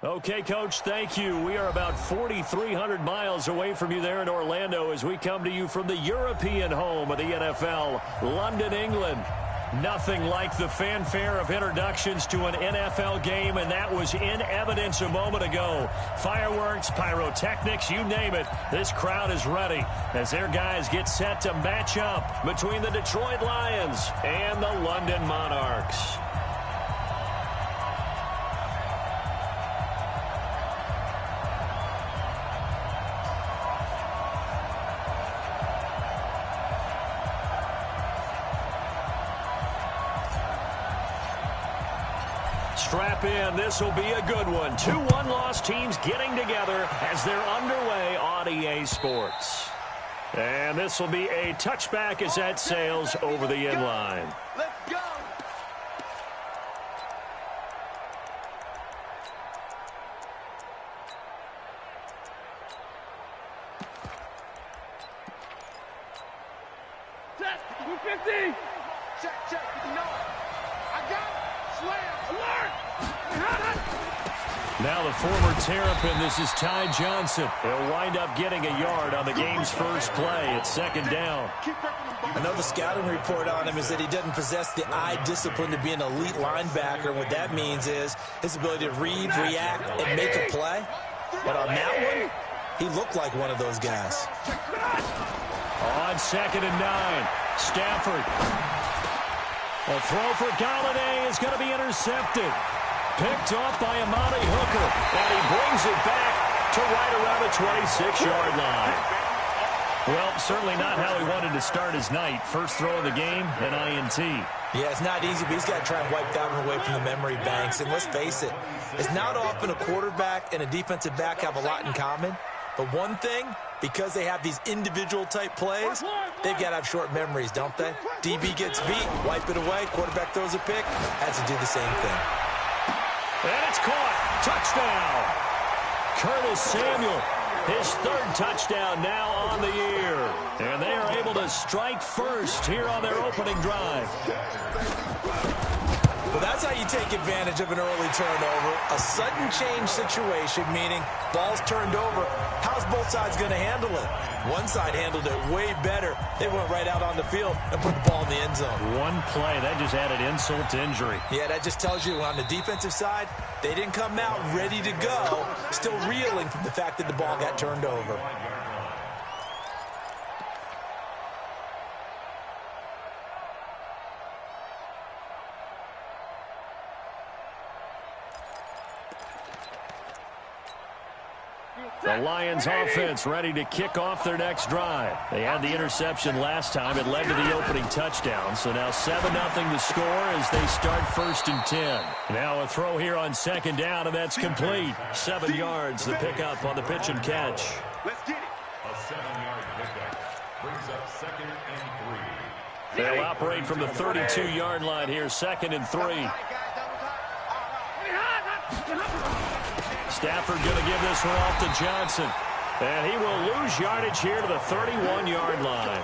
Okay, Coach, thank you. We are about 4,300 miles away from you there in Orlando as we come to you from the European home of the NFL, London, England. Nothing like the fanfare of introductions to an NFL game, and that was in evidence a moment ago. Fireworks, pyrotechnics, you name it. This crowd is ready as their guys get set to match up between the Detroit Lions and the London Monarchs. Strap in. This will be a good one. 2 one-loss teams getting together as they're underway on EA Sports. And this will be a touchback as that sails over the end line. Let's go. Test 250. Check. You know it. I got it. Slam. Alert. Now the former Terrapin, this is Ty Johnson. He'll wind up getting a yard on the game's first play. It's second down. I know the scouting report on him is that he doesn't possess the eye discipline to be an elite linebacker. What that means is his ability to read, react, and make a play. But on that one, he looked like one of those guys. On 2nd and 9, Stafford. A throw for Galladay is going to be intercepted. Picked off by Amani Hooker, and he brings it back to right around the 26-yard line. Well, certainly not how he wanted to start his night. First throw of the game, an INT. Yeah, it's not easy, but he's got to try and wipe that one away from the memory banks. And let's face it, it's not often a quarterback and a defensive back have a lot in common. But one thing, because they have these individual-type plays, they've got to have short memories, don't they? DB gets beat, wipe it away, quarterback throws a pick, has to do the same thing. And it's caught. Touchdown. Curtis Samuel, his 3rd touchdown now on the year. And they are able to strike first here on their opening drive. Well, that's how you take advantage of an early turnover. A sudden change situation, meaning ball's turned over. How's both sides going to handle it? One side handled it way better. They went right out on the field and put the ball in the end zone. One play, that just added insult to injury. Yeah, that just tells you on the defensive side, they didn't come out ready to go, still reeling from the fact that the ball got turned over. The Lions offense ready to kick off their next drive. They had the interception last time. It led to the opening touchdown. So now 7-0 the score as they start 1st and 10. Now a throw here on 2nd down, and that's complete. 7 yards, the pickup on the pitch and catch. Let's get it. A 7-yard pickup brings up 2nd and 3. They'll operate from the 32-yard line here, 2nd and 3. Stafford going to give this one off to Johnson. And he will lose yardage here to the 31-yard line.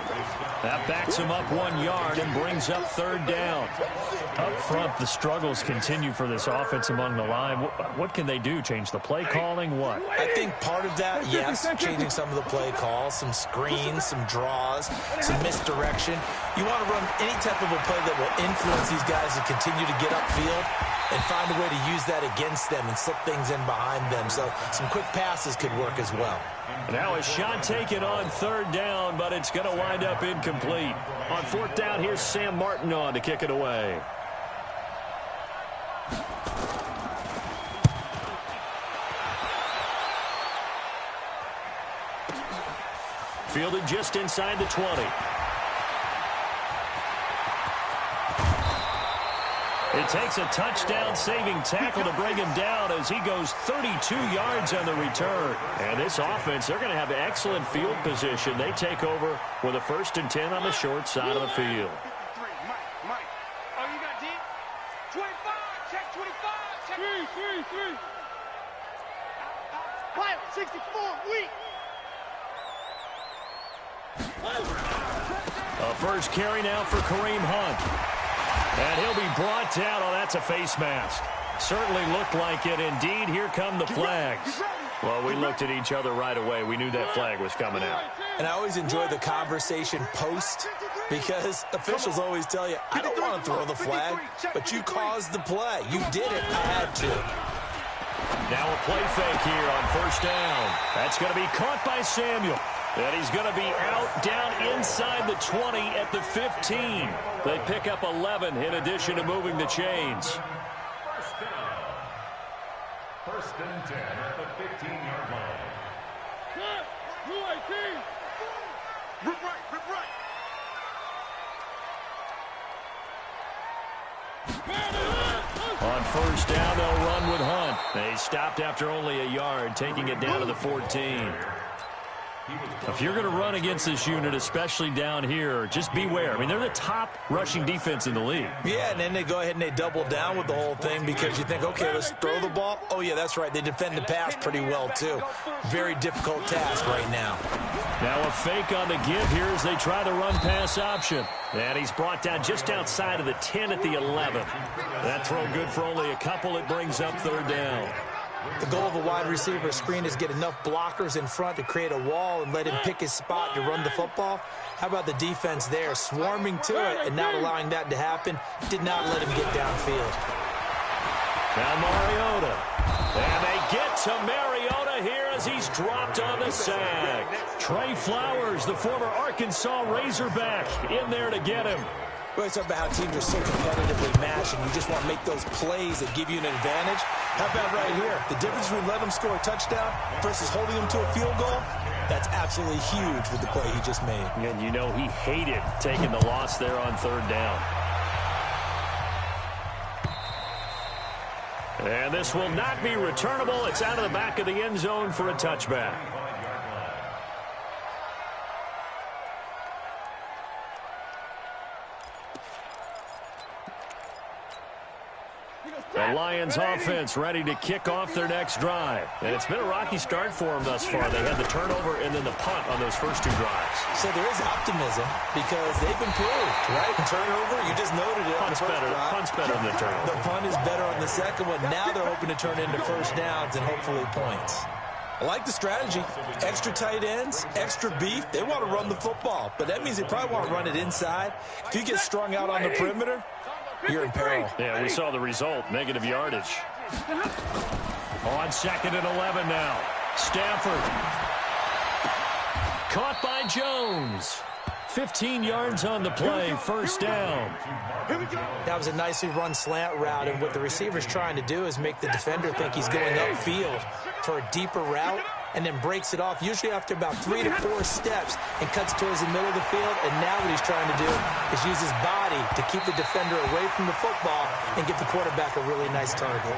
That backs him up 1 yard and brings up 3rd down. Up front, the struggles continue for this offense among the line. What can they do? Change the play calling? What? I think part of that, yes, changing some of the play calls, some screens, some draws, some misdirection. You want to run any type of a play that will influence these guys to continue to get upfield and find a way to use that against them and slip things in behind them. So some quick passes could work as well. Now a shot taken on 3rd down, but it's going to wind up incomplete. On 4th down, here's Sam Martin on to kick it away. Fielded just inside the 20. It takes a touchdown-saving tackle to bring him down as he goes 32 yards on the return. And this offense, they're going to have excellent field position. They take over with a 1st and 10 on the short side of the field. Mike. Oh, you got deep? 25. Check 25. Check. 3. Pilot 64. Weak. A first carry now for Kareem Hunt. And he'll be brought down. Oh, that's a face mask. Certainly looked like it. Indeed, here come the flags. Well, we looked at each other right away. We knew that flag was coming out. And I always enjoy the conversation post because officials always tell you, I don't want to throw the flag, but you caused the play. You did it. I had to. Now a play fake here on first down. That's going to be caught by Samuel. And he's going to be out down inside the 20 at the 15. They pick up 11 in addition to moving the chains. First down. First and 10 at the 15-yard line. Rip right. On first down, they'll run with Hunt. They stopped after only a yard, taking it down to the 14. If you're going to run against this unit, especially down here, just beware. I mean, they're the top rushing defense in the league. Yeah, and then they go ahead and they double down with the whole thing because you think, okay, let's throw the ball. Oh, yeah, that's right. They defend the pass pretty well, too. Very difficult task right now. Now a fake on the give here as they try the run-pass option. And he's brought down just outside of the 10 at the 11. That throw good for only a couple. It brings up third down. The goal of a wide receiver screen is get enough blockers in front to create a wall and let him pick his spot to run the football. How about the defense there, swarming to it and not allowing that to happen? Did not let him get downfield. Now Mariota. And they get to Mariota here as he's dropped on the sack. Trey Flowers, the former Arkansas Razorback, in there to get him. We always talk about how teams are so competitively matched and you just want to make those plays that give you an advantage. How about right here? The difference between letting them score a touchdown versus holding them to a field goal, that's absolutely huge with the play he just made. And you know he hated taking the loss there on third down. And this will not be returnable. It's out of the back of the end zone for a touchback. The Lions offense ready to kick off their next drive. And it's been a rocky start for them thus far. They had the turnover and then the punt on those first two drives. So there is optimism because they've improved, right? Turnover, you just noted it. Punt's better than the turnover. The punt is better on the second one. Now they're hoping to turn into first downs and hopefully points. I like the strategy. Extra tight ends, extra beef. They want to run the football, but that means they probably want to run it inside. If you get strung out on the perimeter, you're in peril. Yeah, we saw the result. Negative yardage. On second and 11 now. Stafford. Caught by Jones. 15 yards on the play. First down. That was a nicely run slant route, and what the receiver's trying to do is make the defender think he's going upfield for a deeper route and then breaks it off, usually after about 3 to 4 steps, and cuts towards the middle of the field. And now what he's trying to do is use his body to keep the defender away from the football and give the quarterback a really nice target.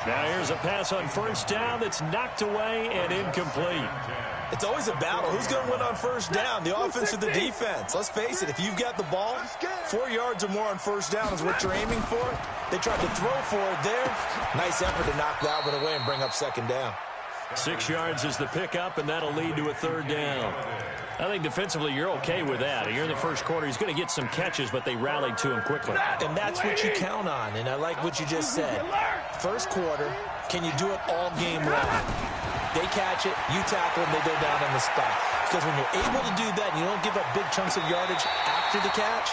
Now here's a pass on first down that's knocked away and incomplete. It's always a battle. Who's going to win on first down, the offense or the defense? Let's face it, if you've got the ball, 4 yards or more on first down is what you're aiming for. They tried to throw for it there. Nice effort to knock that one away and bring up second down. 6 yards is the pickup, and that'll lead to a third down. I think defensively you're okay with that. You're in the first quarter. He's going to get some catches, but they rallied to him quickly. And that's what you count on, and I like what you just said. First quarter, can you do it all game long? They catch it, you tackle them, they go down on the spot. Because when you're able to do that and you don't give up big chunks of yardage after the catch,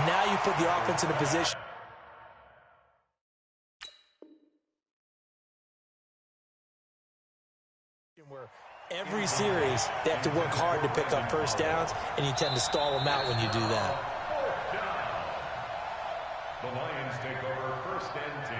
now you put the offense in a position where every series they have to work hard to pick up first downs, and you tend to stall them out when you do that. The Lions take over first and 10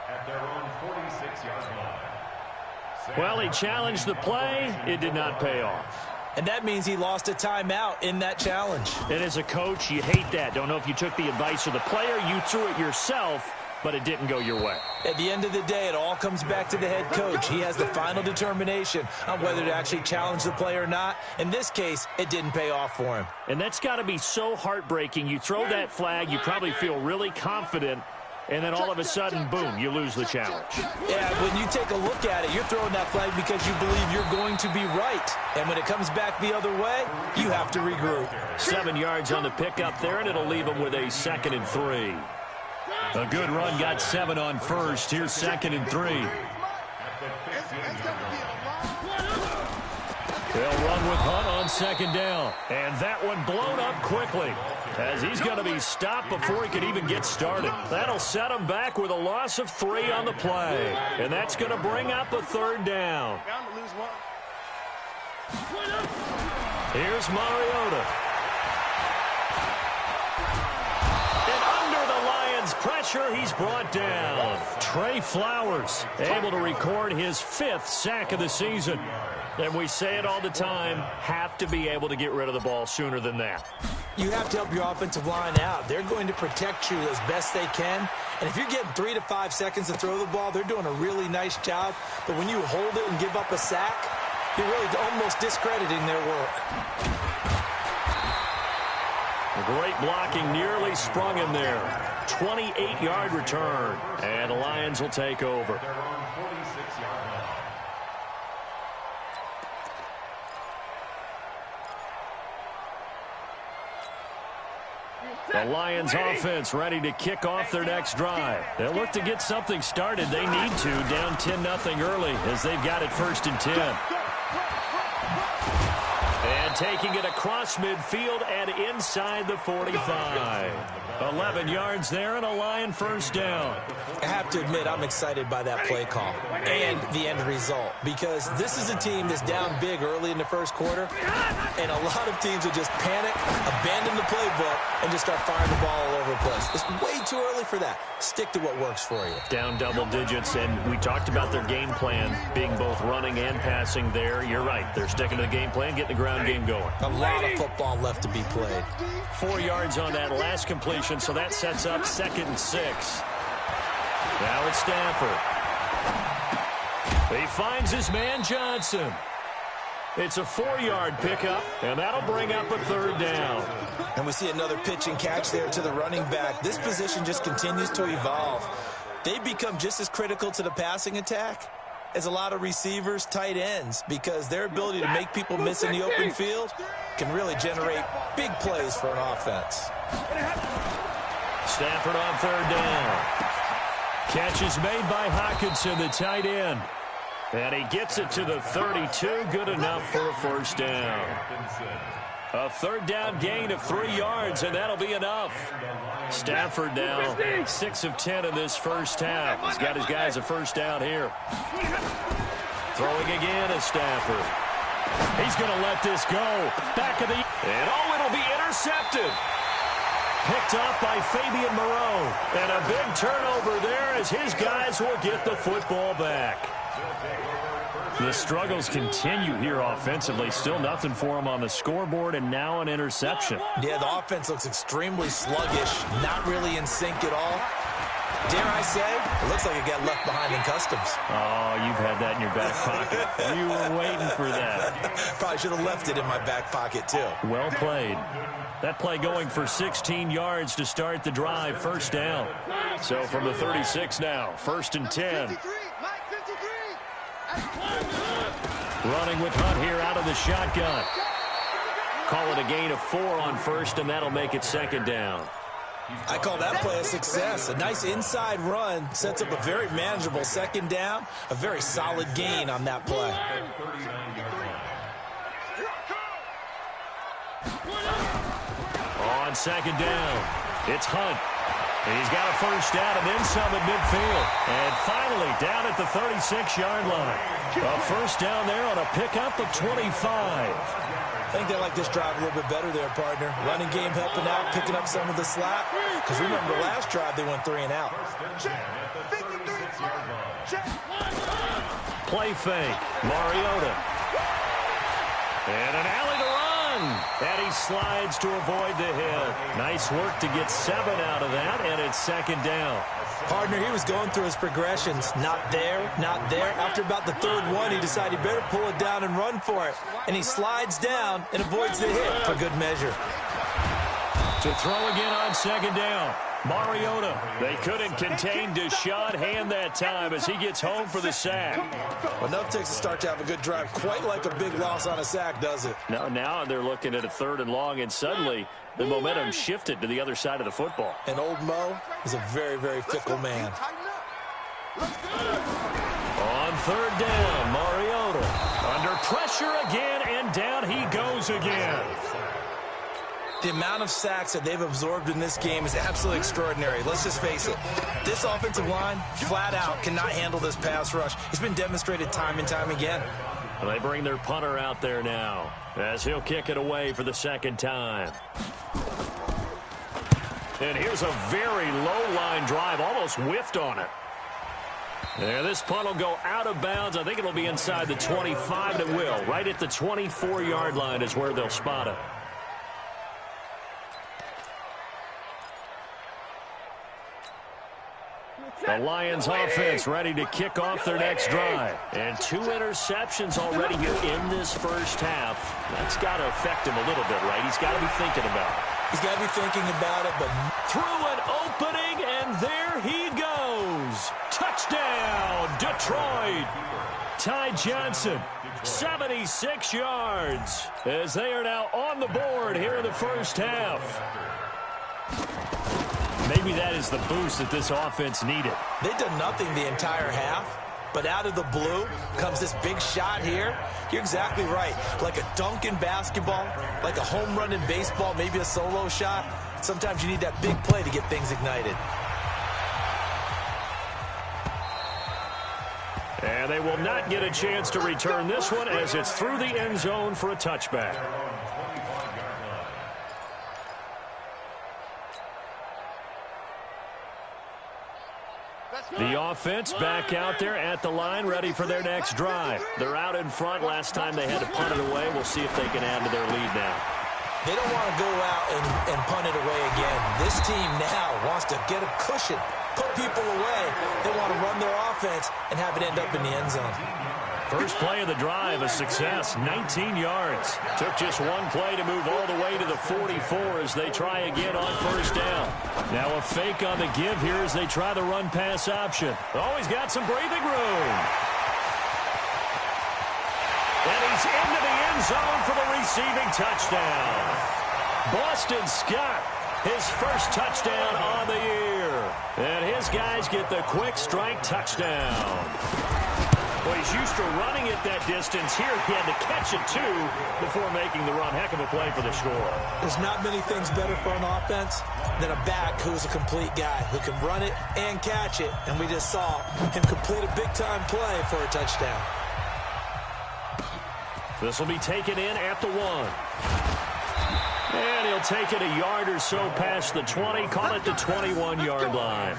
at their own 46-yard line. Well, he challenged the play. It did not pay off. And that means he lost a timeout in that challenge. And as a coach, you hate that. Don't know if you took the advice of the player. You threw it yourself, but it didn't go your way. At the end of the day, it all comes back to the head coach. He has the final determination on whether to actually challenge the play or not. In this case, it didn't pay off for him. And that's got to be so heartbreaking. You throw that flag, you probably feel really confident, and then all of a sudden, boom, you lose the challenge. Yeah, when you take a look at it, you're throwing that flag because you believe you're going to be right. And when it comes back the other way, you have to regroup. 7 yards on the pickup there, and it'll leave him with a 2nd and 3. A good run, got 7 on first. Here's 2nd and 3. They'll run with Hunt on 2nd down. And that one blown up quickly, as he's going to be stopped before he can even get started. That'll set him back with a loss of 3 on the play. And that's going to bring up a 3rd down. Here's Mariota. And under the Lions' pressure, he's brought down. Trey Flowers able to record his 5th sack of the season. And we say it all the time, have to be able to get rid of the ball sooner than that. You have to help your offensive line out. They're going to protect you as best they can. And if you're getting 3 to 5 seconds to throw the ball, they're doing a really nice job. But when you hold it and give up a sack, you're really almost discrediting their work. Great blocking, nearly sprung him there. 28-yard return, and the Lions will take over. The Lions offense ready to kick off their next drive. They'll look to get something started. They need to, down 10-0 early, as they've got it 1st and 10. And taking it across midfield and inside the 45. 11 yards there and a Lion 1st down. I have to admit, I'm excited by that play call and the end result, because this is a team that's down big early in the 1st quarter, and a lot of teams will just panic, abandon the playbook, and just start firing the ball all over the place. It's way too early for that. Stick to what works for you. Down double digits, and we talked about their game plan being both running and passing there. You're right. They're sticking to the game plan, getting the ground game going. A lot of football left to be played. 4 yards on that last completion, so that sets up 2nd and 6. Now it's Stafford. He finds his man Johnson. It's a 4-yard pickup, and that'll bring up a 3rd down. And we see another pitch and catch there to the running back. This position just continues to evolve. They become just as critical to the passing attack as a lot of receivers, tight ends, because their ability to make people miss in the open field can really generate big plays for an offense. Stafford on 3rd down. Catch is made by Hockenson, the tight end. And he gets it to the 32, good enough for a 1st down. A 3rd down gain of 3 yards, and that'll be enough. Stafford now 6 of 10 in this 1st half. He's got his guys a 1st down here. Throwing again is Stafford. He's going to let this go. Back of the... And it'll be intercepted. Picked off by Fabian Moreau. And a big turnover there as his guys will get the football back. The struggles continue here offensively. Still nothing for them on the scoreboard, and now an interception. Yeah, the offense looks extremely sluggish, not really in sync at all. Dare I say, it looks like it got left behind in customs. Oh, you've had that in your back pocket. You were waiting for that. Probably should have left it in my back pocket, too. Well played. That play going for 16 yards to start the drive, 1st down. So from the 36 now, 1st and 10. Running with Hunt here out of the shotgun. Call it a gain of 4 on 1st, and that'll make it 2nd down. I call that play a success. A nice inside run sets up a very manageable 2nd down. A very solid gain on that play. On 2nd down, it's Hunt. He's got a 1st down and then some at midfield. And finally down at the 36-yard line. A 1st down there on a pickup of 25. I think they like this drive a little bit better there, partner. Running game helping out, picking up some of the slack. Because remember, the last drive they went 3 and out. Play fake. Mariota. And an alley to run. And he slides to avoid the hit. Nice work to get 7 out of that, and it's 2nd down. Partner, he was going through his progressions. Not there, not there. After about the 3rd one, he decided he better pull it down and run for it. And he slides down and avoids the hit for good measure. To throw again on 2nd down. Mariota. They couldn't contain Deshaun Hand that time as he gets home for the sack. Well, enough takes to start to have a good drive. Quite like a big loss on a sack, does it? Now they're looking at a 3rd and long, and suddenly the momentum shifted to the other side of the football. And old Mo is a very, very fickle man. On 3rd down, Mariota under pressure again, and down he goes again. The amount of sacks that they've absorbed in this game is absolutely extraordinary. Let's just face it. This offensive line, flat out, cannot handle this pass rush. It's been demonstrated time and time again. Well, they bring their punter out there now as he'll kick it away for the 2nd time. And here's a very low-line drive, almost whiffed on it. Yeah, this punt will go out of bounds. I think it'll be inside the 25, and it will. Right at the 24-yard line is where they'll spot it. The Lions offense ready to kick off their next drive. And 2 interceptions already here in this first half. That's got to affect him a little bit, right? He's got to be thinking about it. He's got to be thinking about it, but through an opening, and there he goes. Touchdown, Detroit. Ty Johnson, 76 yards, as they are now on the board here in the first half. Maybe that is the boost that this offense needed. They've done nothing the entire half, but out of the blue comes this big shot here. You're exactly right. Like a dunk in basketball, like a home run in baseball, maybe a solo shot. Sometimes you need that big play to get things ignited. And they will not get a chance to return this one as it's through the end zone for a touchback. The offense back out there at the line, ready for their next drive. They're out in front. Last time they had to punt it away. We'll see if they can add to their lead now. They don't want to go out and punt it away again. This team now wants to get a cushion, put people away. They want to run their offense and have it end up in the end zone. First play of the drive, a success, 19 yards. Took just one play to move all the way to the 44 as they try again on first down. Now a fake on the give here as they try the run-pass option. Oh, he's got some breathing room. And he's into the end zone for the receiving touchdown. Boston Scott, his first touchdown on the year. And his guys get the quick strike touchdown. Well, he's used to running it that distance. Here he had to catch it, too, before making the run. Heck of a play for the score. There's not many things better for an offense than a back who's a complete guy who can run it and catch it. And we just saw him complete a big-time play for a touchdown. This will be taken in at the 1. And he'll take it a yard or so past the 20, call it the 21-yard line.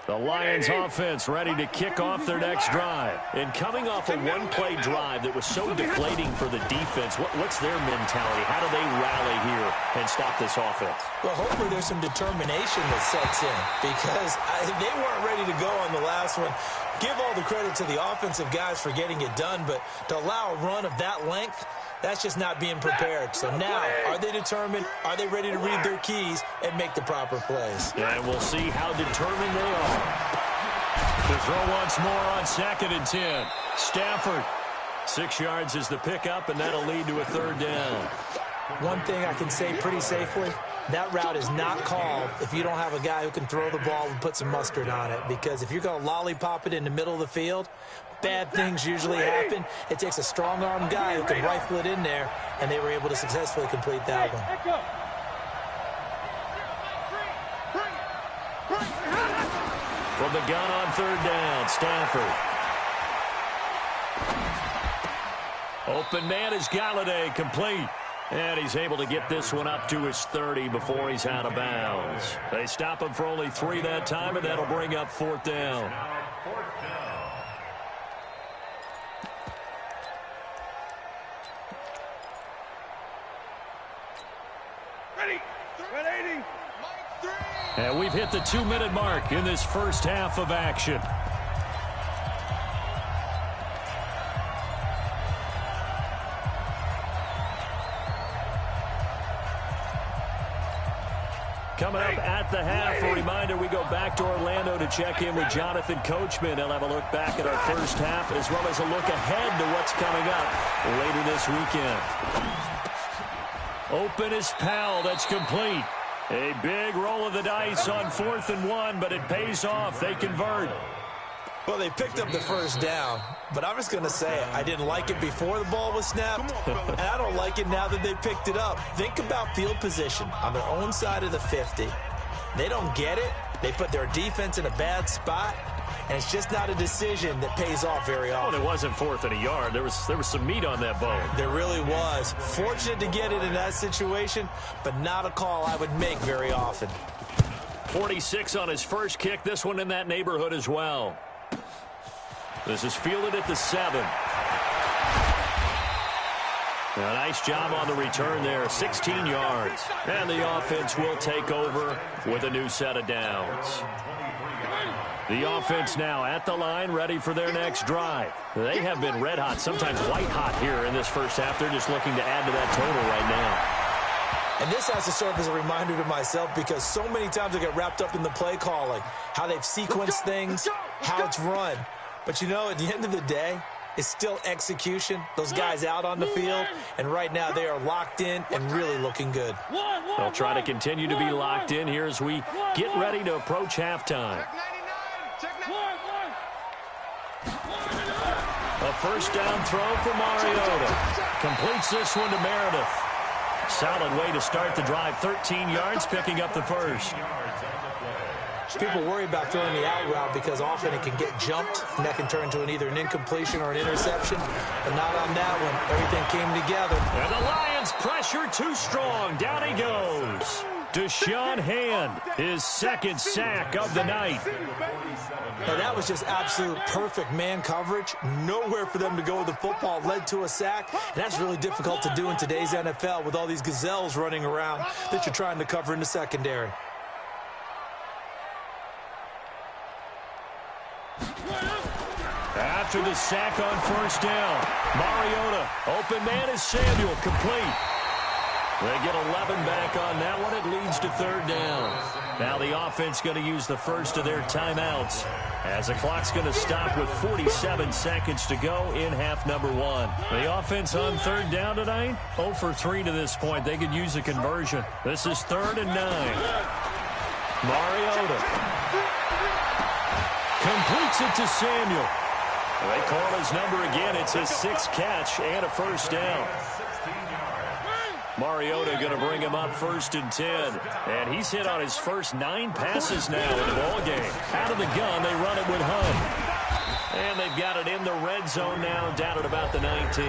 The Lions offense ready to kick off their next drive. And coming off a one-play drive that was so deflating for the defense, what's their mentality? How do they rally here and stop this offense? Well, hopefully there's some determination that sets in because they weren't ready to go on the last one. Give all the credit to the offensive guys for getting it done, but to allow a run of that length, that's just not being prepared. So now, are they determined? Are they ready to read their keys and make the proper plays? And we'll see how determined they are. To throw once more on 2nd and 10. Stafford. 6 yards is the pickup, and that'll lead to a 3rd down. One thing I can say pretty safely, that route is not called if you don't have a guy who can throw the ball and put some mustard on it. Because if you're going to lollipop it in the middle of the field, bad things usually happen. It takes a strong-arm guy who can rifle it in there, and they were able to successfully complete that one. From the gun on 3rd down, Stafford. Open man is Galladay, complete. And he's able to get this one up to his 30 before he's out of bounds. They stop him for only 3 that time, and that'll bring up 4th down. And we've hit the 2-minute mark in this first half of action. Coming up at the half, a reminder, we go back to Orlando to check in with Jonathan Coachman. He'll have a look back at our first half as well as a look ahead to what's coming up later this weekend. Open is Powell. That's complete. A big roll of the dice on 4th and 1, but it pays off. They convert. Well, they picked up the first down, but I'm just going to say it. I didn't like it before the ball was snapped, and I don't like it now that they picked it up. Think about field position on their own side of the 50. They don't get it. They put their defense in a bad spot, and it's just not a decision that pays off very often. Well, it wasn't 4th and a yard. There was some meat on that bone. There really was. Fortunate to get it in that situation, but not a call I would make very often. 46 on his first kick. This one in that neighborhood as well. This is fielded at the 7. A nice job on the return there, 16 yards. And the offense will take over with a new set of downs. The offense now at the line, ready for their next drive. They have been red hot, sometimes white hot here in this first half. They're just looking to add to that total right now. And this has to serve as a reminder to myself because so many times I get wrapped up in the play calling, how they've sequenced things, how it's run. But, you know, at the end of the day, it's still execution. Those guys out on the field, and right now they are locked in and really looking good. They'll try to continue to be locked in here as we get ready to approach halftime. A first down throw for Mariota. Completes this one to Meredith. Solid way to start the drive. 13 yards, picking up the first. People worry about throwing the out route because often it can get jumped, and that can turn into either an incompletion or an interception. But not on that one. Everything came together. And the Lions pressure too strong. Down he goes. Deshaun Hand, his second sack of the night. Now that was just absolute perfect man coverage. Nowhere for them to go with the football. Led to a sack. And that's really difficult to do in today's NFL with all these gazelles running around that you're trying to cover in the secondary. After the sack on first down, Mariota, open man is Samuel, complete. They get 11 back on that one. It leads to 3rd down. Now the offense going to use the first of their timeouts as the clock's going to stop with 47 seconds to go in half number 1. The offense on 3rd down tonight, 0 for 3 to this point. They could use a conversion. This is 3rd and 9. Mariota completes it to Samuel. They call his number again. It's his 6th catch and a first down. Mariota going to bring him up 1st and 10. And he's hit on his first 9 passes now in the ballgame. Out of the gun, they run it with Hunt. And they've got it in the red zone now, down at about the 19.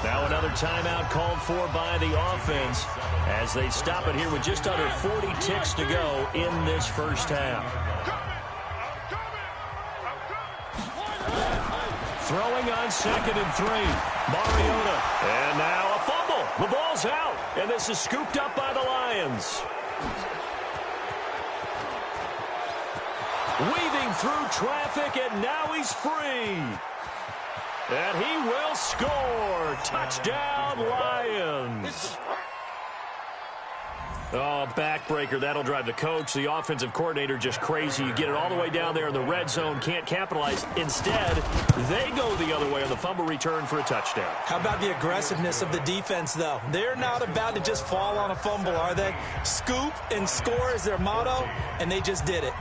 Now another timeout called for by the offense as they stop it here with just under 40 ticks to go in this first half. Throwing on 2nd and 3. Mariota. And now a fumble. The ball's out. And this is scooped up by the Lions. Weaving through traffic, and now he's free. And he will score. Touchdown, Lions. Oh, backbreaker. That'll drive the coach, the offensive coordinator, just crazy. You get it all the way down there in the red zone, can't capitalize. Instead, they go the other way on the fumble return for a touchdown. How about the aggressiveness of the defense, though? They're not about to just fall on a fumble, are they? Scoop and score is their motto, and they just did it.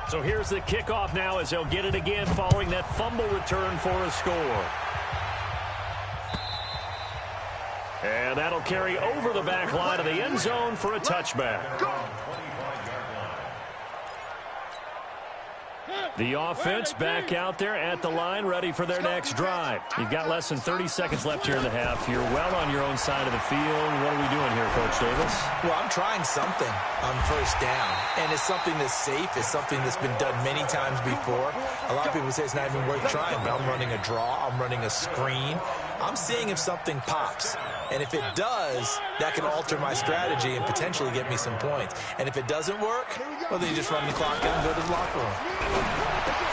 So here's the kickoff now as they'll get it again following that fumble return for a score. And that'll carry over the back line of the end zone for a touchback. The offense back out there at the line, ready for their next drive. You've got less than 30 seconds left here in the half. You're well on your own side of the field. What are we doing here, Coach Davis? Well, I'm trying something on first down, and it's something that's safe. It's something that's been done many times before. A lot of people say it's not even worth trying, but I'm running a draw. I'm running a screen. I'm seeing if something pops. And if it does, that can alter my strategy and potentially get me some points. And if it doesn't work, well, then you just run the clock out and go to the locker room.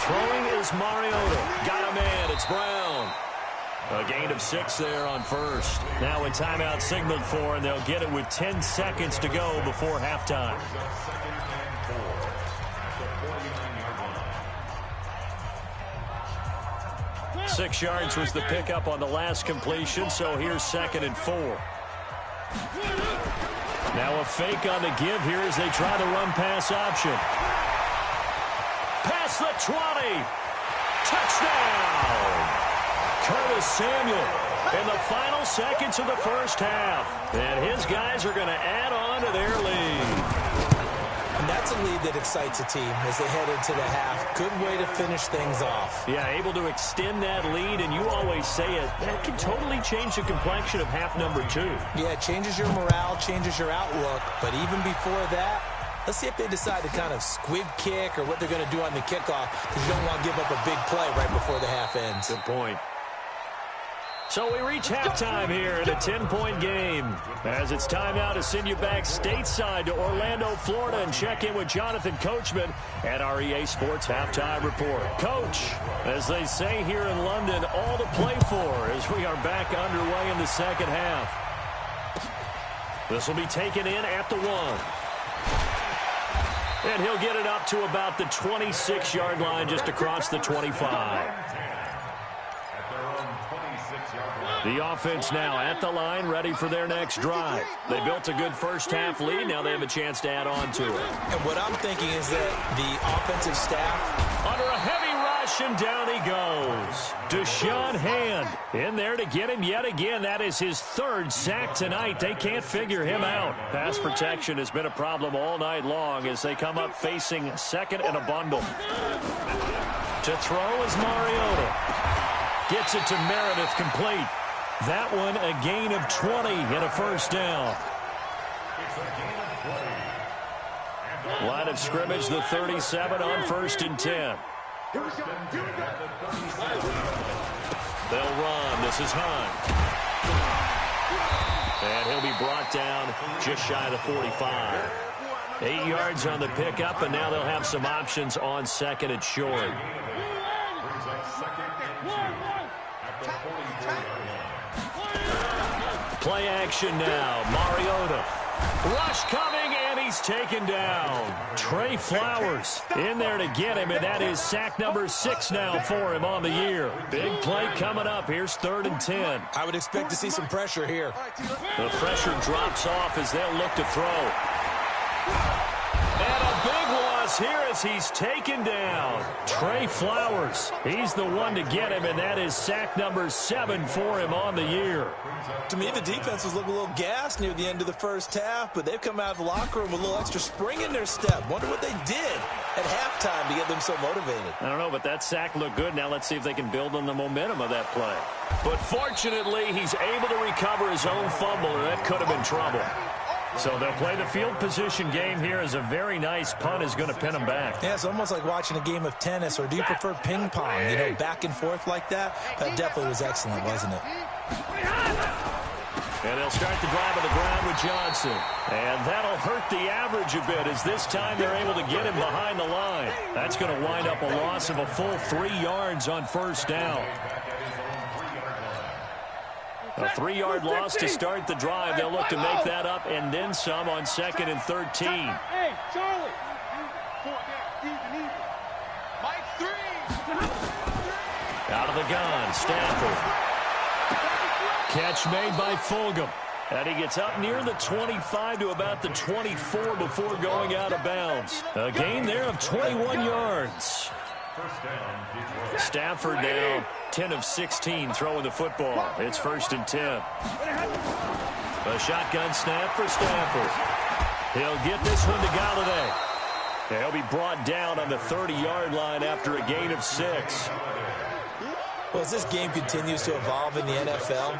Throwing is Mariota. Got a man. It's Brown. A gain of 6 there on first. Now a timeout signaled for, and they'll get it with 10 seconds to go before halftime. 6 yards was the pickup on the last completion, so here's 2nd and 4. Now a fake on the give here as they try the run-pass option. Past the 20. Touchdown! Curtis Samuel in the final seconds of the first half. And his guys are going to add on to their lead. And that's a lead that excites a team as they head into the half. Good way to finish things off. Yeah, able to extend that lead, and you always say it, that can totally change the complexion of half number 2. Yeah, it changes your morale, changes your outlook. But even before that, let's see if they decide to kind of squib kick or what they're going to do on the kickoff, because you don't want to give up a big play right before the half ends. Good point. So we reach halftime here in a 10-point game. As it's time now to send you back stateside to Orlando, Florida, and check in with Jonathan Coachman at our EA Sports Halftime Report. Coach, as they say here in London, all to play for as we are back underway in the second half. This will be taken in at the 1. And he'll get it up to about the 26-yard line just across the 25. The offense now at the line, ready for their next drive. They built a good first-half lead. Now they have a chance to add on to it. And what I'm thinking is that the offensive staff, under a heavy rush, and down he goes. Deshaun Hand in there to get him yet again. That is his 3rd sack tonight. They can't figure him out. Pass protection has been a problem all night long as they come up facing 2nd and a bundle. To throw is Mariota. Gets it to Meredith, complete. That one a gain of 20 and a first down. Line of scrimmage, the 37 on 1st and 10. They'll run. This is Hunt. And he'll be brought down just shy of the 45. 8 yards on the pickup, and now they'll have some options on 2nd and short. Play action now. Mariota. Rush coming, and he's taken down. Trey Flowers in there to get him, and that is sack number 6 now for him on the year. Big play coming up. Here's 3rd and 10. I would expect to see some pressure here. The pressure drops off as they'll look to throw. And a big loss here as he's taken down. Trey Flowers. He's the one to get him, and that is sack number 7 for him on the year. To me, the defense was looking a little gassed near the end of the first half, but they've come out of the locker room with a little extra spring in their step. Wonder what they did at halftime to get them so motivated. I don't know, but that sack looked good. Now let's see if they can build on the momentum of that play. But fortunately, he's able to recover his own fumble, or that could have been trouble. So they'll play the field position game here as a very nice punt is going to pin them back. Yeah, it's almost like watching a game of tennis, or do you prefer ping pong? You know, back and forth like that? That definitely was excellent, wasn't it? And they'll start the drive on the ground with Johnson. And that'll hurt the average a bit as this time they're able to get him behind the line. That's going to wind up a loss of a full 3 yards on 1st down. A 3-yard loss to start the drive. They'll look to make that up and then some on 2nd and 13. Hey, Charlie. Mike 3. Out of the gun, Stafford. Catch made by Fulgham. And he gets up near the 25 to about the 24 before going out of bounds. A gain there of 21 yards. Stafford now 10 of 16 throwing the football. It's 1st and 10. A shotgun snap for Stafford. He'll get this one to Galladay. He'll be brought down on the 30-yard line after a gain of 6. Well, as this game continues to evolve in the NFL,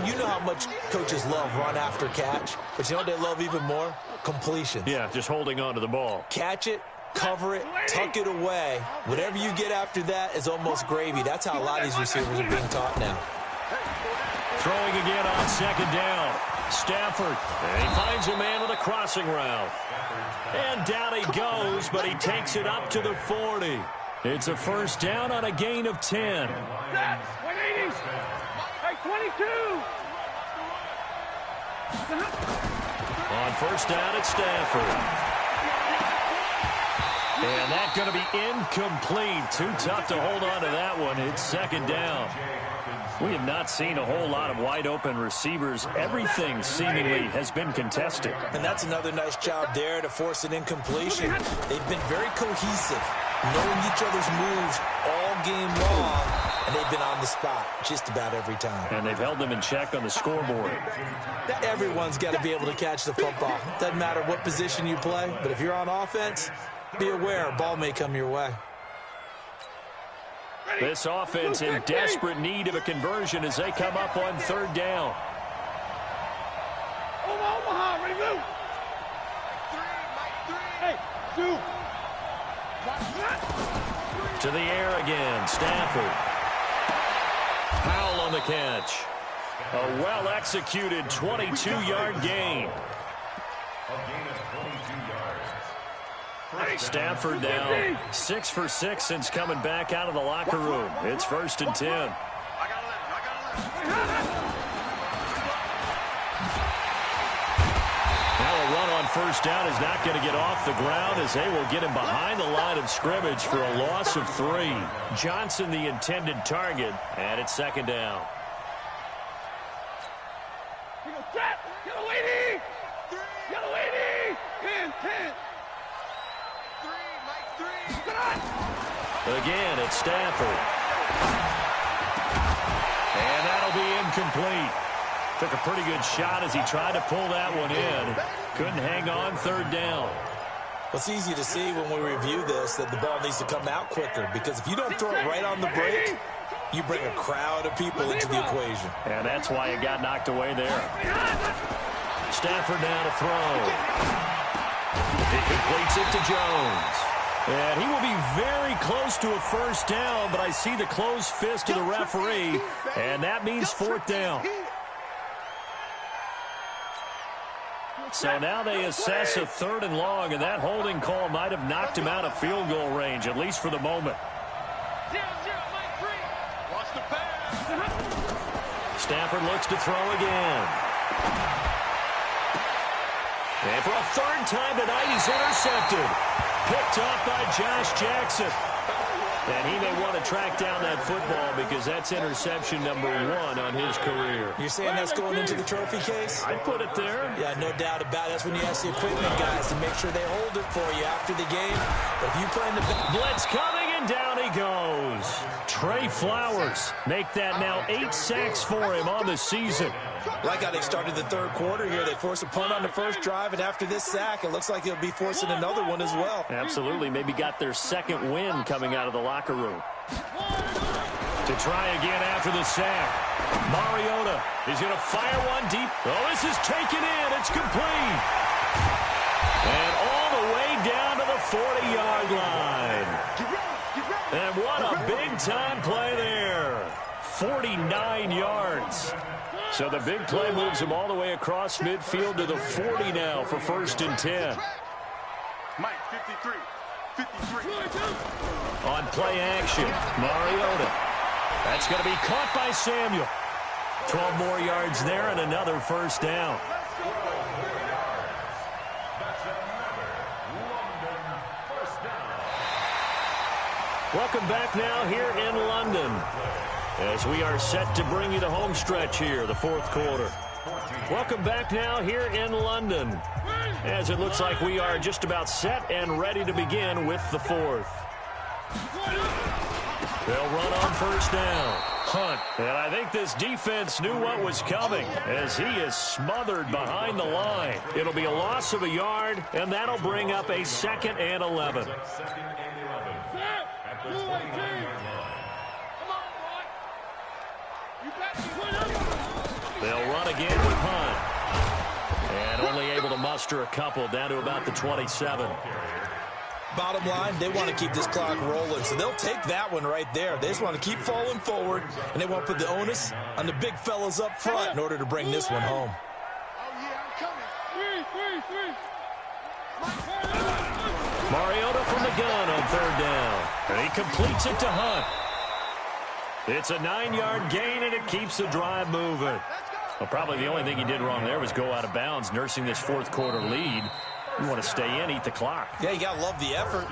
you know how much coaches love run after catch, but you know what they love even more? Completions. Yeah, just holding on to the ball. Catch it, cover it, tuck it away. Whatever you get after that is almost gravy. That's how a lot of these receivers are being taught now. Throwing again on 2nd down. Stafford, and he finds a man with a crossing route. And down he goes, but he takes it up to the 40. It's a 1st down on a gain of 10. 22. On first down, it's Stafford. And that's going to be incomplete. Too tough to hold on to that one. It's second down. We have not seen a whole lot of wide-open receivers. Everything seemingly has been contested. And that's another nice job there to force an incompletion. They've been very cohesive, knowing each other's moves all game long, and they've been on the spot just about every time. And they've held them in check on the scoreboard. Everyone's got to be able to catch the football. Doesn't matter what position you play, but if you're on offense, be aware a ball may come your way. This offense in desperate need of a conversion as they come up on third down. Omaha, ready, move. Hey, To the air again, Stafford. Powell on the catch. A well-executed 22-yard gain. Stafford now 6 for 6 since coming back out of the locker room. It's 1st and 10. Now a run on first down is not going to get off the ground as they will get him behind the line of scrimmage for a loss of 3. Johnson the intended target, and it's second down. Yellow lady! Yellow lady! 10. Again, it's Stafford. And that'll be incomplete. Took a pretty good shot as he tried to pull that one in. Couldn't hang on third down. Well, it's easy to see when we review this that the ball needs to come out quicker, because if you don't throw it right on the break, you bring a crowd of people into the equation. And that's why it got knocked away there. Stafford now to throw. He completes it to Jones. And he will be very close to a first down, but I see the closed fist of the referee, and that means fourth down. So now they assess a 3rd and long, and that holding call might have knocked him out of field goal range, at least for the moment. Stafford looks to throw again. And for a 3rd time tonight, he's intercepted. Picked off by Josh Jackson. And he may want to track down that football because that's interception number 1 on his career. You're saying that's going into the trophy case? I'd put it there. Yeah, no doubt about it. That's when you ask the equipment guys to make sure they hold it for you after the game. But if you plan to... Blitz coming, and down he goes. Trey Flowers make that now 8 sacks for him on the season. Like how they started the 3rd quarter here. They forced a punt on the first drive, and after this sack, it looks like they'll be forcing another one as well. Absolutely. Maybe got their 2nd win coming out of the locker room. To try again after the sack. Mariota is going to fire one deep. Oh, this is taken in. It's complete. And all the way down to the 40-yard line. And what a big-time play there. 49 yards. So the big play moves him all the way across midfield to the 40 now for 1st and 10. Mike, 53. On play action, Mariota. That's going to be caught by Samuel. 12 more yards there and another first down. Welcome back now here in London as we are set to bring you the home stretch here, the 4th quarter. Welcome back now here in London as it looks like we are just about set and ready to begin with the 4th. They'll run on first down. Hunt. And I think this defense knew what was coming as he is smothered behind the line. It'll be a loss of a yard, and that'll bring up a 2nd and 11. They'll run again with Hunt. And only able to muster a couple down to about the 27. Bottom line, they want to keep this clock rolling, so they'll take that one right there. They just want to keep falling forward, and they want to put the onus on the big fellas up front in order to bring this one home. Mariota from the gun on 3rd down. And he completes it to Hunt. It's a 9-yard gain, and it keeps the drive moving. Well, probably the only thing he did wrong there was go out of bounds, nursing this fourth-quarter lead. You want to stay in, eat the clock. Yeah, you got to love the effort.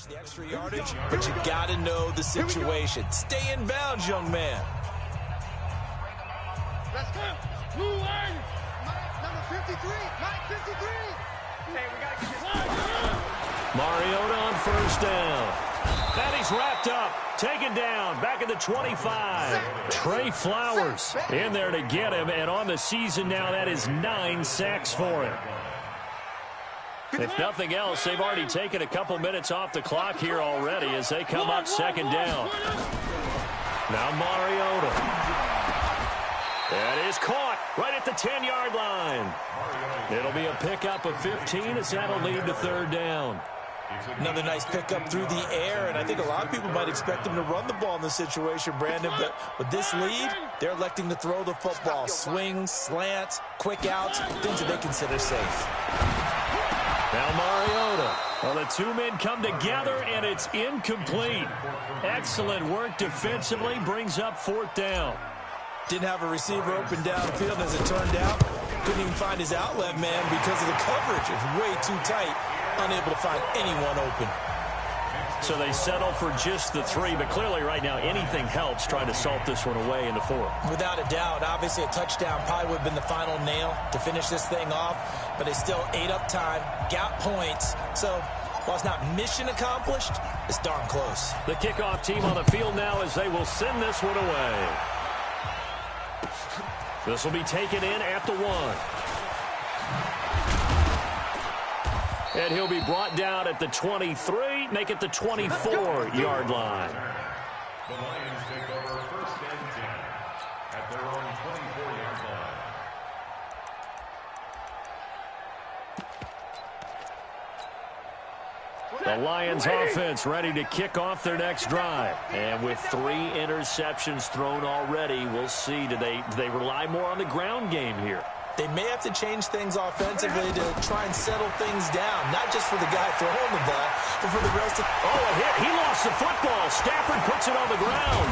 The extra yardage, but you got to know the situation. Stay in bounds, young man. Let's go. Blue line. Number 53. Mike 53. Hey, we got to get this. Mariota on first down. And he's wrapped up. Taken down. Back at the 25. Trey Flowers in there to get him. And on the season now, that is 9 sacks for him. If nothing else, they've already taken a couple minutes off the clock here already as they come up second down. Now Mariota. That is caught right at the 10-yard line. It'll be a pickup of 15 as that'll lead to third down. Another nice pickup through the air, and I think a lot of people might expect him to run the ball in this situation, Brandon, but with this lead, they're electing to throw the football. Swings, slants, quick outs, things that they consider safe. Now Mariota. Well, the two men come together, and it's incomplete. Excellent work defensively, brings up fourth down. Didn't have a receiver open downfield, as it turned out. Couldn't even find his outlet man because of the coverage. It's way too tight. Unable to find anyone open. So they settle for just the 3, but clearly right now anything helps trying to salt this one away in the 4th. Without a doubt, obviously a touchdown probably would have been the final nail to finish this thing off, but they still ate up time, got points. So while it's not mission accomplished, it's darn close. The kickoff team on the field now as they will send this one away. This will be taken in at the 1. And he'll be brought down at the 23, make it the 24-yard line. The Lions take over first and 10 at their own 24-yard line. The Lions offense ready to kick off their next drive. And with 3 interceptions thrown already, we'll see. Do they rely more on the ground game here? They may have to change things offensively to try and settle things down, not just for the guy throwing the ball, but for the rest of... Oh, a hit. He lost the football. Stafford puts it on the ground.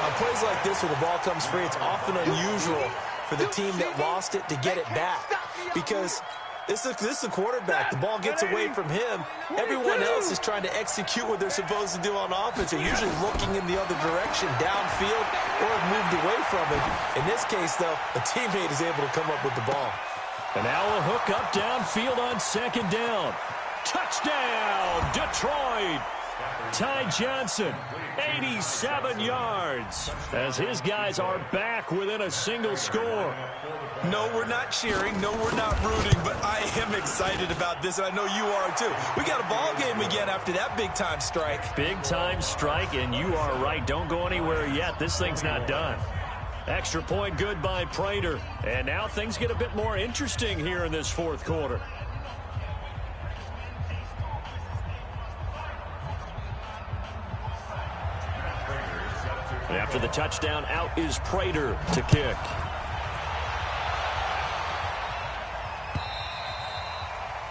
On plays like this where the ball comes free, it's often unusual for the team that lost it to get it back because this is a quarterback. The ball gets away from him. Everyone else is trying to execute what they're supposed to do on offense. They're usually looking in the other direction, downfield, or have moved away from it. In this case, though, a teammate is able to come up with the ball. And now a hook up downfield on second down. Touchdown, Detroit. Ty Johnson, 87 yards, as his guys are back within a single score. No, we're not cheering. No, we're not rooting, but I am excited about this, and I know you are too. We got a ball game again after that big-time strike. Big-time strike, and you are right. Don't go anywhere yet. This thing's not done. Extra point good by Prater. And now things get a bit more interesting here in this fourth quarter. And after the touchdown, out is Prater to kick.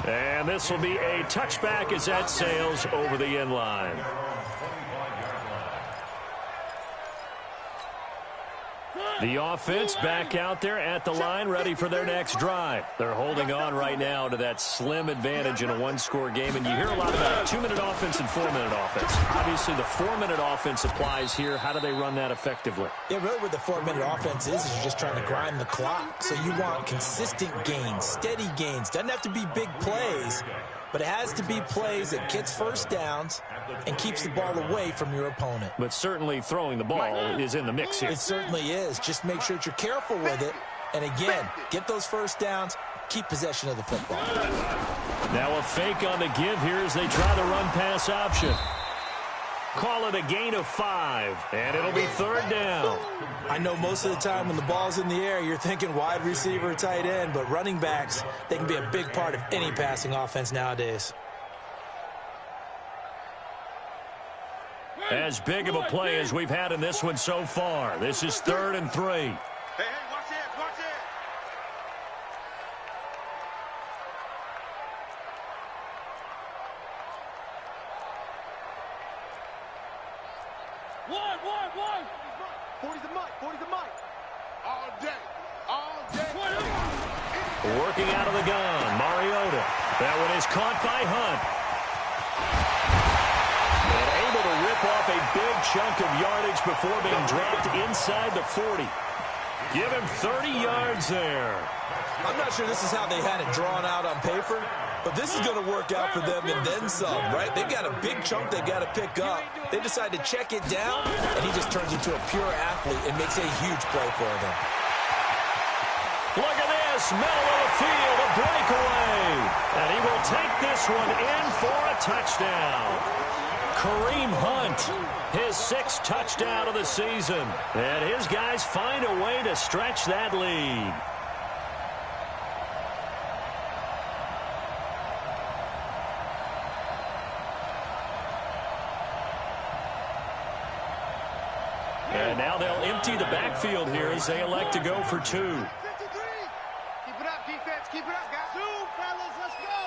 And this will be a touchback as that sails over the end line. The offense back out there at the line, ready for their next drive. They're holding on right now to that slim advantage in a one-score game, and you hear a lot about 2-minute offense and 4-minute offense. Obviously, the 4-minute offense applies here. How do they run that effectively? Yeah, really what the 4-minute offense is you're just trying to grind the clock. So you want consistent gains, steady gains. Doesn't have to be big plays, but it has to be plays that gets first downs and keeps the ball away from your opponent. But certainly throwing the ball is in the mix here. It certainly is. Just make sure that you're careful with it. And again, get those first downs, keep possession of the football. Now a fake on the give here as they try the run-pass option. Call it a gain of 5, and it'll be third down. I know most of the time when the ball's in the air, you're thinking wide receiver, tight end, but running backs, they can be a big part of any passing offense nowadays. As big of a play as we've had in this one so far. This is 3rd and 3. Hey, watch it, watch One. 40's the mic. 40's the mic. All day. Working out of the gun, Mariota. That one is caught by Hunt. And able to rip off a big chunk of yardage before being dropped inside the 40. Give him 30 yards there. I'm not sure this is how they had it drawn out on paper, but this is going to work out for them and then some, right? They've got a big chunk they got to pick up. They decide to check it down, and he just turns into a pure athlete and makes a huge play for them. Look at this, middle of the field, a breakaway. And he will take this one in for a touchdown. Kareem Hunt, his 6th touchdown of the season. And his guys find a way to stretch that lead. And now they'll empty the backfield here as they elect to go for 2. 53. Keep it up, defense. Keep it up, guys. 2, fellas. Let's go.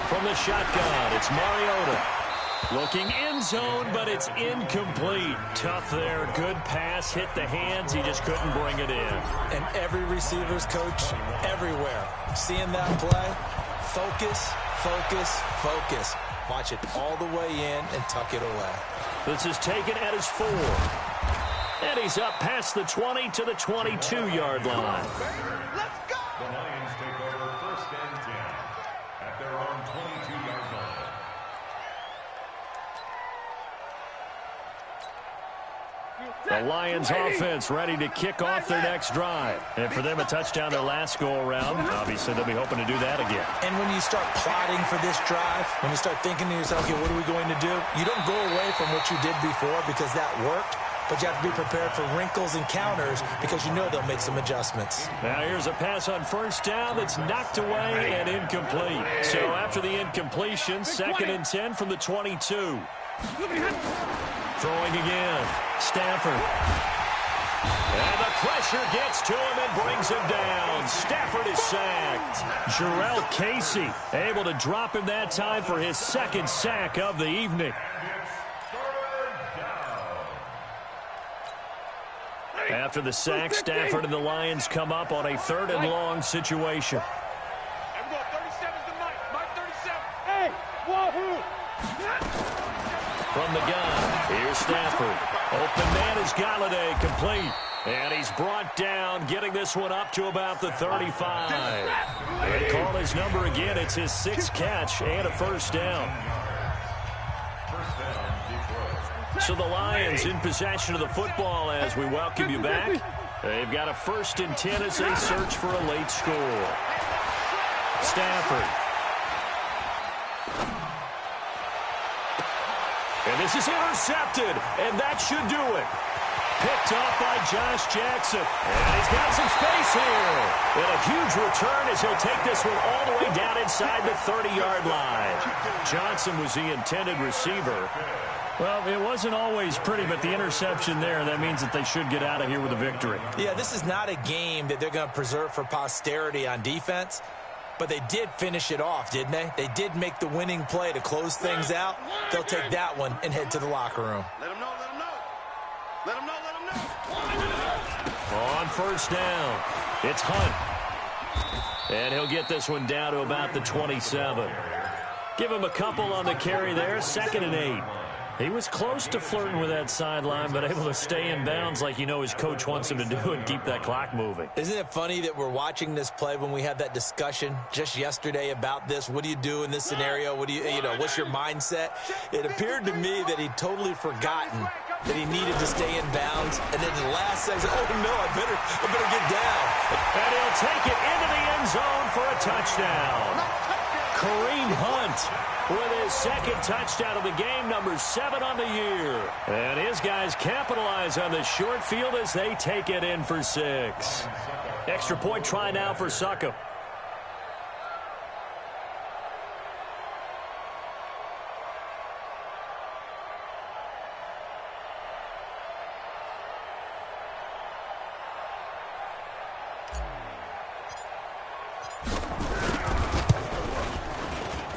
From the shotgun, it's Mariota. Looking end zone, but it's incomplete. Tough there. Good pass. Hit the hands. He just couldn't bring it in. And every receiver's coach everywhere. Seeing that play, focus, focus, focus. Watch it all the way in and tuck it away. This is taken at his 4. And he's up past the 20 to the 22-yard line. Let's go. The Lions take over 1st and 10 at their own 22-yard line. The Lions offense ready to kick off their next drive. And for them, a touchdown their last go-around. Obviously, they'll be hoping to do that again. And when you start plotting for this drive, when you start thinking to yourself, okay, what are we going to do? You don't go away from what you did before because that worked, but you have to be prepared for wrinkles and counters because you know they'll make some adjustments. Now here's a pass on 1st down that's knocked away and incomplete. So after the incompletion, 2nd and 10 from the 22. Throwing again, Stafford. And the pressure gets to him and brings him down. Stafford is sacked. Jarrell Casey able to drop him that time for his 2nd sack of the evening. After the sack, Stafford and the Lions come up on a 3rd and long situation. There we go. 37's the mic. Mic 37. Hey, wahoo. From the gun, here's Stafford. Open man is Galladay, complete. And he's brought down, getting this one up to about the 35. They call his number again. It's his 6th catch and a 1st down. So the Lions in possession of the football as we welcome you back. They've got a 1st and 10 as they search for a late score. Stafford. And this is intercepted, and that should do it. Picked off by Josh Jackson. And he's got some space here. And a huge return as he'll take this one all the way down inside the 30-yard line. Johnson was the intended receiver. Well, it wasn't always pretty, but the interception there, that means that they should get out of here with a victory. Yeah, this is not a game that they're going to preserve for posterity on defense. But they did finish it off, didn't they? They did make the winning play to close things out. They'll take that one and head to the locker room. Let him know. Let him know. Let him know. Let him know. On 1st down, it's Hunt. And he'll get this one down to about the 27. Give him a couple on the carry there, 2nd and 8. He was close to flirting with that sideline, but able to stay in bounds like his coach wants him to do and keep that clock moving. Isn't it funny that we're watching this play when we had that discussion just yesterday about this? What do you do in this scenario? What do what's your mindset? It appeared to me that he'd totally forgotten that he needed to stay in bounds, and then the last second, oh no, I better get down. And he'll take it into the end zone for a touchdown. Kareem Hunt with his 2nd touchdown of the game, number 7 on the year. And his guys capitalize on the short field as they take it in for 6. Extra point try now for Succop.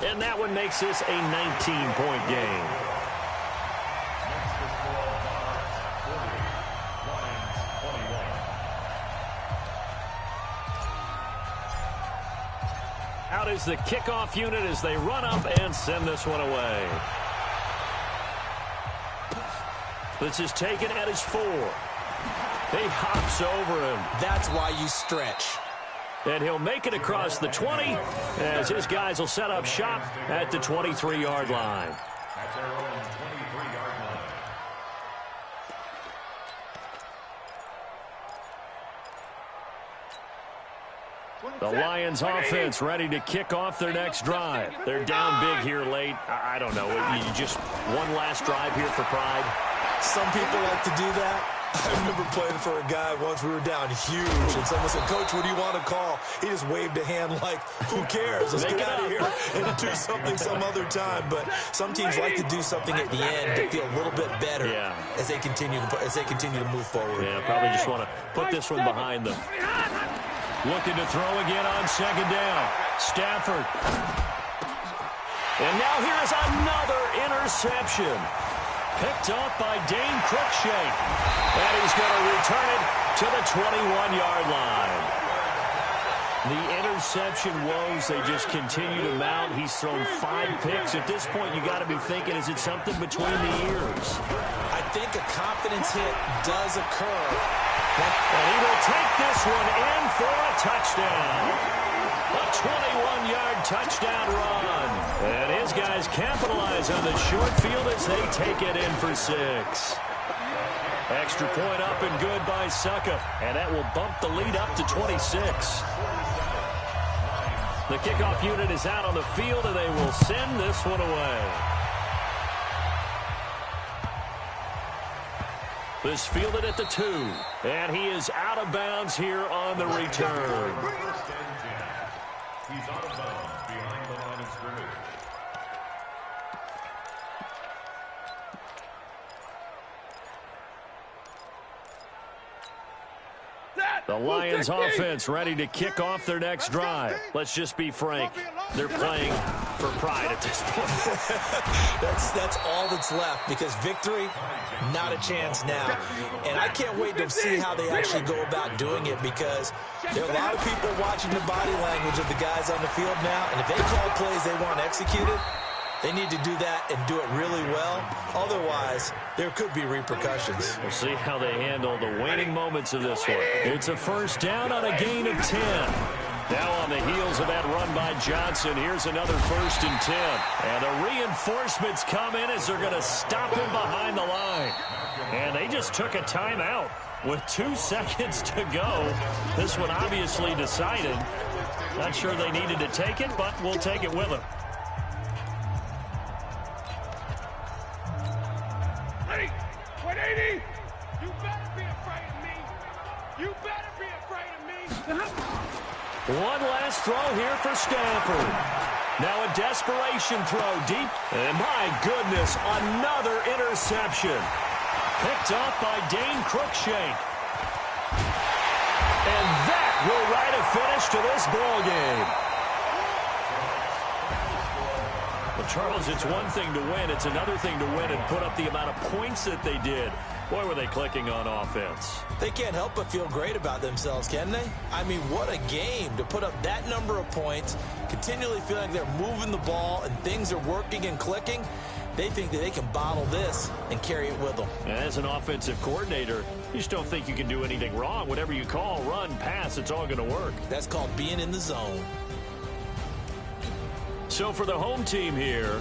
And that one makes this a 19-point game. is the kickoff unit as they run up and send this one away. This is taken at his 4. He hops over him. That's why you stretch. And he'll make it across the 20 as his guys will set up shop at the 23-yard line. At their own 23-yard line. The Lions offense ready to kick off their next drive. They're down big here late. I don't know. You just one last drive here for pride. Some people like to do that. I remember playing for a guy once. We were down huge, and someone said, "Coach, what do you want to call?" He just waved a hand like, "Who cares? Let's get out of here and do something some other time." But some teams like to do something at the end to feel a little bit better as they continue to move forward. Yeah, probably just want to put this one behind them. Looking to throw again on second down. Stafford. And now here's another interception. Picked up by Dane Cruikshank. And he's going to return it to the 21-yard line. The interception woes, they just continue to mount. He's thrown 5 picks. At this point, you got to be thinking, is it something between the ears? I think a confidence hit does occur. And he will take this one in for a touchdown. A 21-yard touchdown run. And his guys capitalize on the short field as they take it in for 6. Extra point up and good by Suckup. And that will bump the lead up to 26. The kickoff unit is out on the field, and they will send this one away. This fielded at the 2. And he is out of bounds here on the return. He's out of bounds behind the line of scrimmage. The Lions offense ready to kick off their next drive. Let's just be frank. They're playing for pride at this point. That's all that's left, because victory, not a chance now. And I can't wait to see how they actually go about doing it, because there are a lot of people watching the body language of the guys on the field now, and if they call plays they want executed, they need to do that and do it really well. Otherwise, there could be repercussions. We'll see how they handle the waning moments of this one. It's a first down on a gain of 10. Now on the heels of that run by Johnson, here's another 1st and 10. And the reinforcements come in as they're going to stop him behind the line. And they just took a timeout with 2 seconds to go. This one obviously decided. Not sure they needed to take it, but we'll take it with them. Ready? 180! You better be afraid of me. You better be afraid of me. One last throw here for Stafford. Now a desperation throw deep. And my goodness, another interception. Picked up by Dane Cruikshank. And that will write a finish to this ball game. Well, Charles, it's one thing to win. It's another thing to win and put up the amount of points that they did. Boy, were they clicking on offense. They can't help but feel great about themselves, can they? I mean, what a game to put up that number of points, continually feeling they're moving the ball and things are working and clicking. They think that they can bottle this and carry it with them. As an offensive coordinator, you just don't think you can do anything wrong. Whatever you call, run, pass, it's all going to work. That's called being in the zone. So for the home team here,